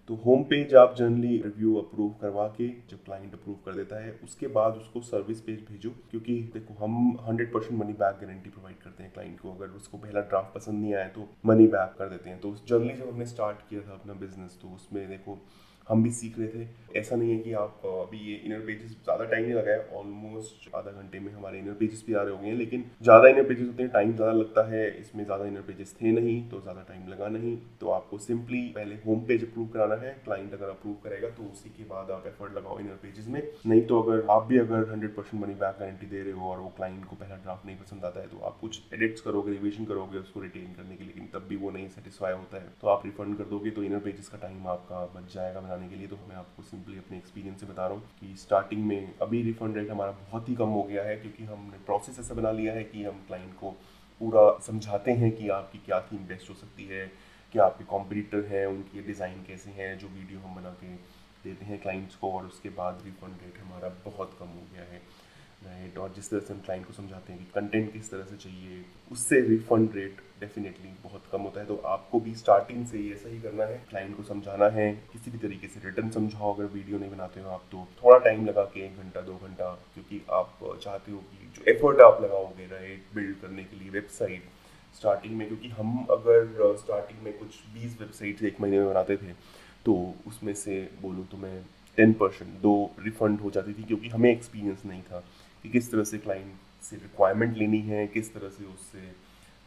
तो home page आप generally review approve करवा के, जब क्लाइंट अप्रूव कर देता है उसके बाद उसको सर्विस पेज भेजो, क्योंकि देखो हम 100% मनी बैक गारंटी प्रोवाइड करते हैं क्लाइंट को। अगर उसको पहला ड्राफ्ट पसंद नहीं आया तो मनी बैक कर देते हैं। तो जनरली जब हमने स्टार्ट किया था अपना बिजनेस, तो उसमें देखो हम भी सीख रहे थे। ऐसा नहीं है कि आप अभी ये इनर पेजेस ज़्यादा टाइम नहीं लगा है, ऑलमोस्ट आधा घंटे में हमारे इनर पेजेस भी आ रहे हो गए हैं। लेकिन ज़्यादा इनर पेजेस होते हैं, टाइम ज़्यादा लगता है। इसमें ज़्यादा इनर पेजेस थे नहीं तो ज़्यादा टाइम लगा नहीं। तो आपको सिंपली पहले होम पेज अप्रूव कराना है। क्लाइंट अगर अप्रूव करेगा तो उसी के बाद आप एफर्ट लगाओ इनर पेजेस में। नहीं तो अगर आप भी अगर 100% मनी बैक गारंटी दे रहे हो और वो क्लाइंट को पहला ड्राफ्ट नहीं पसंद आता है, तो आप कुछ एडिट्स करोगे, रिविजन करोगे उसको रिटेन करने के लिए, लेकिन तब भी वो नहीं सेटिस्फाई होता है तो आप रिफंड कर दोगे। तो इनर पेजेस का टाइम आपका बच जाएगा बनाने के लिए। तो मैं आपको सिंपली अपने एक्सपीरियंस से बता रहा हूँ कि स्टार्टिंग में अभी रिफंड रेट हमारा बहुत ही कम हो गया है, क्योंकि हमने प्रोसेस ऐसा बना लिया है कि हम क्लाइंट को पूरा समझाते हैं कि आपकी क्या थीम बेस्ट हो सकती है, क्या आपके कॉम्पिटिटर हैं, उनकी डिज़ाइन कैसे हैं, जो वीडियो हम बना के देते हैं क्लाइंट्स को। और उसके बाद रिफंड रेट हमारा बहुत कम हो गया है, राइट। और जिस तरह से हम क्लाइंट को समझाते हैं कि कंटेंट किस तरह से चाहिए, उससे रिफंड रेट डेफिनेटली बहुत कम होता है। तो आपको भी स्टार्टिंग से ही ऐसा ही करना है, क्लाइंट को समझाना है किसी भी तरीके से। रिटर्न समझाओ, अगर वीडियो नहीं बनाते हो आप तो थोड़ा टाइम लगा के 1 घंटा 2 घंटा, क्योंकि आप चाहते हो कि जो एफर्ट आप लगाओगे राइट बिल्ड करने के लिए वेबसाइट स्टार्टिंग में, क्योंकि हम अगर स्टार्टिंग में कुछ 20 वेबसाइट्स एक महीने में बनाते थे तो उसमें से बोलूँ तो मैं 10% दो रिफंड हो जाती थी, क्योंकि हमें एक्सपीरियंस नहीं था कि किस तरह से क्लाइंट से रिक्वायरमेंट लेनी है, किस तरह से उससे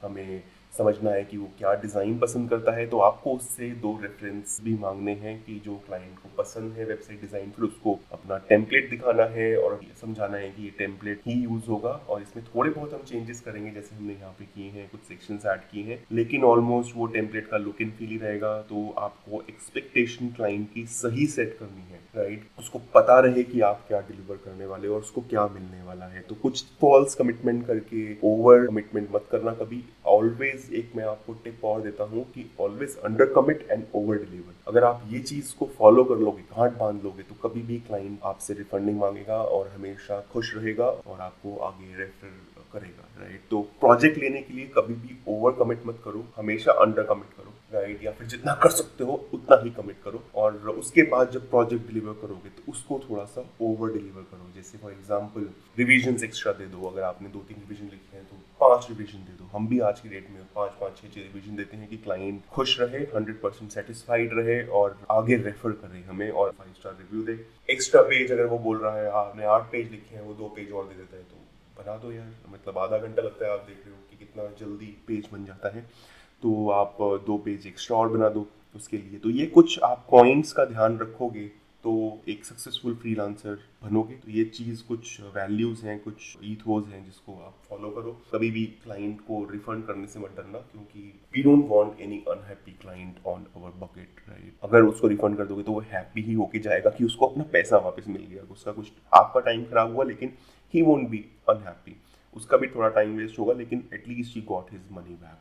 हमें समझना है कि वो क्या डिज़ाइन पसंद करता है। तो आपको उससे 2 रेफरेंस भी मांगने हैं कि जो क्लाइंट को पसंद है वेबसाइट डिज़ाइन, फिर उसको अपना टेम्पलेट दिखाना है और समझाना है कि ये टेम्पलेट ही यूज़ होगा और इसमें थोड़े बहुत हम चेंजेस करेंगे, जैसे हमने यहाँ पे किए हैं, कुछ सेक्शंस ऐड किए हैं, लेकिन ऑलमोस्ट वो टेम्पलेट का लुक एंड फील ही रहेगा। तो आपको एक्सपेक्टेशन क्लाइंट की सही सेट करनी है, राइट। उसको पता रहे कि आप क्या डिलीवर करने वाले हो और उसको क्या मिलने वाला है। तो कुछ फॉल्स कमिटमेंट करके ओवर कमिटमेंट मत करना कभी। ऑलवेज एक मैं आपको टिप और देता हूँ कि always under commit and over deliver. अगर आप ये चीज को फॉलो कर लोगे, गांठ बांध लोगे, तो कभी भी क्लाइंट आपसे रिफंडिंग मांगेगा और हमेशा खुश रहेगा और आपको आगे रेफर करेगा, राइट। तो प्रोजेक्ट लेने के लिए कभी भी ओवर कमिट मत करो, हमेशा अंडर कमिट करो, राइट। या फिर जितना कर सकते हो उतना ही कमिट करो और उसके बाद जब प्रोजेक्ट डिलीवर करोगे तो उसको थोड़ा सा ओवर डिलीवर करो। जैसे फॉर एग्जांपल रिविजन एक्स्ट्रा दे दो। अगर आपने 2-3 रिविजन लिखे हैं तो 5 रिविजन दे दो। हम भी आज की डेट में 5-5 6-6 रिविजन देते हैं कि क्लाइंट खुश रहे, 100% सेटिस्फाइड रहे और आगे रेफर करे हमें और 5 स्टार रिव्यू दे। एक्स्ट्रा पेज अगर वो बोल रहा है आपने 8 पेज लिखे हैं, वो 2 पेज और दे देता है, तो बना दो यार। मतलब आधा घंटा लगता है, आप देख रहे हो कि कितना जल्दी पेज बन जाता है। तो आप 2 पेज एक्स्ट्रा और बना दो उसके लिए। तो ये कुछ आप पॉइंट्स का ध्यान रखोगे तो एक सक्सेसफुल फ्रीलांसर बनोगे। तो ये चीज़ कुछ वैल्यूज़ हैं, कुछ ईथोस हैं जिसको आप फॉलो करो। कभी भी क्लाइंट को रिफंड करने से मत डरना, क्योंकि we don't want any unhappy client on our bucket, right. अगर उसको रिफंड कर दोगे तो वो हैप्पी ही होके जाएगा कि उसको अपना पैसा वापस मिल गया। उसका कुछ आपका टाइम खराब हुआ लेकिन ही वोंट बी अनहैप्पी। उसका भी थोड़ा टाइम वेस्ट होगा लेकिन at least he got his money back,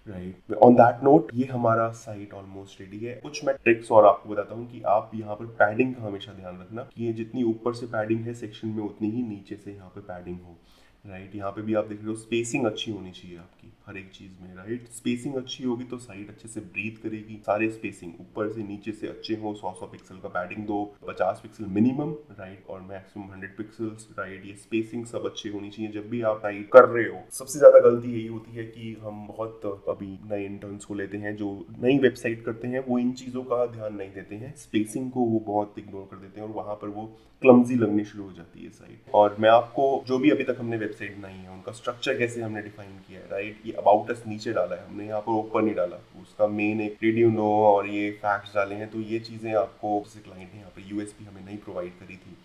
right. On that note ये हमारा साइट ऑलमोस्ट रेडी है। कुछ मैं ट्रिक्स और आपको बताता हूँ कि आप यहाँ पर पैडिंग का हमेशा ध्यान रखना कि ये जितनी ऊपर से पैडिंग है सेक्शन में उतनी ही नीचे से यहाँ पे पैडिंग हो, राइट। यहाँ पे भी आप देख रहे हो स्पेसिंग अच्छी होनी चाहिए आपकी हर एक चीज में, राइट। स्पेसिंग अच्छी होगी तो साइट अच्छे से ब्रीथ करेगी। सारे स्पेसिंग ऊपर से नीचे से अच्छे हो। 100 पिक्सल का पैडिंग दो, 50 पिक्सल मिनिमम, राइट, और मैक्सिमम 100 पिक्सल्स, राइट। ये स्पेसिंग सब अच्छी होनी चाहिए जब भी आप टाइप कर रहे हो। सबसे ज्यादा गलती यही होती है कि हम बहुत अभी नए इंटर्न्स को लेते हैं जो नई वेबसाइट करते हैं, वो इन चीजों का ध्यान नहीं देते हैं, स्पेसिंग को वो बहुत इग्नोर कर देते हैं और वहां पर वो क्लमजी लगनी शुरू हो जाती है साइट। और मैं आपको जो भी अभी तक हमने वेबसाइट बनाई है उनका स्ट्रक्चर कैसे हमने डिफाइन किया है, राइट। ये अबाउट अस नीचे डाला है हमने, यहाँ पर ऊपर नहीं डाला। उसका मेन एक डिड यू नो और ये फैक्ट्स डाले हैं। तो ये चीजें आपको जैसे क्लाइंट ने यहाँ पर यूएसपी हमें नहीं प्रोवाइड करी थी,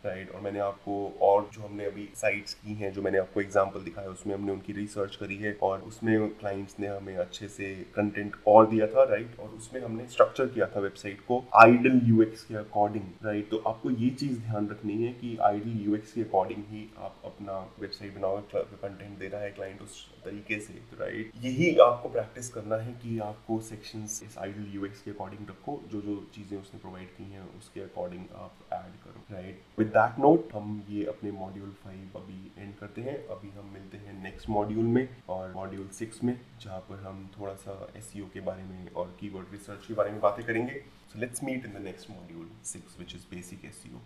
राइट। और मैंने आपको और जो हमने अभी साइट्स की हैं, जो मैंने आपको एग्जांपल दिखाया, उसमें हमने उनकी रिसर्च करी है और उसमें क्लाइंट्स ने हमें अच्छे से कंटेंट और दिया था, राइट। और उसमें हमने स्ट्रक्चर किया था वेबसाइट को आइडल यूएक्स के अकॉर्डिंग, राइट। तो आपको ये चीज़ ध्यान रखनी है कि आइडल यूएक्स के अकॉर्डिंग ही आप अपना वेबसाइट बनाओगे। कंटेंट दे रहा है क्लाइंट उस तरीके से, राइट। यही आपको प्रैक्टिस करना है कि आपको सेक्शंस इस आइडल यूएक्स के अकॉर्डिंग रखो। जो जो चीज़ें उसने प्रोवाइड की हैं उसके अकॉर्डिंग आप ऐड करो, राइट। विद दैट नोट हम ये अपने मॉड्यूल 5 अभी एंड करते हैं। अभी हम मिलते हैं नेक्स्ट मॉड्यूल में और मॉड्यूल 6 में, जहाँ पर हम थोड़ा सा SEO के बारे में और कीवर्ड रिसर्च के बारे में बातें करेंगे। So let's meet in the next module 6 which is basic SEO।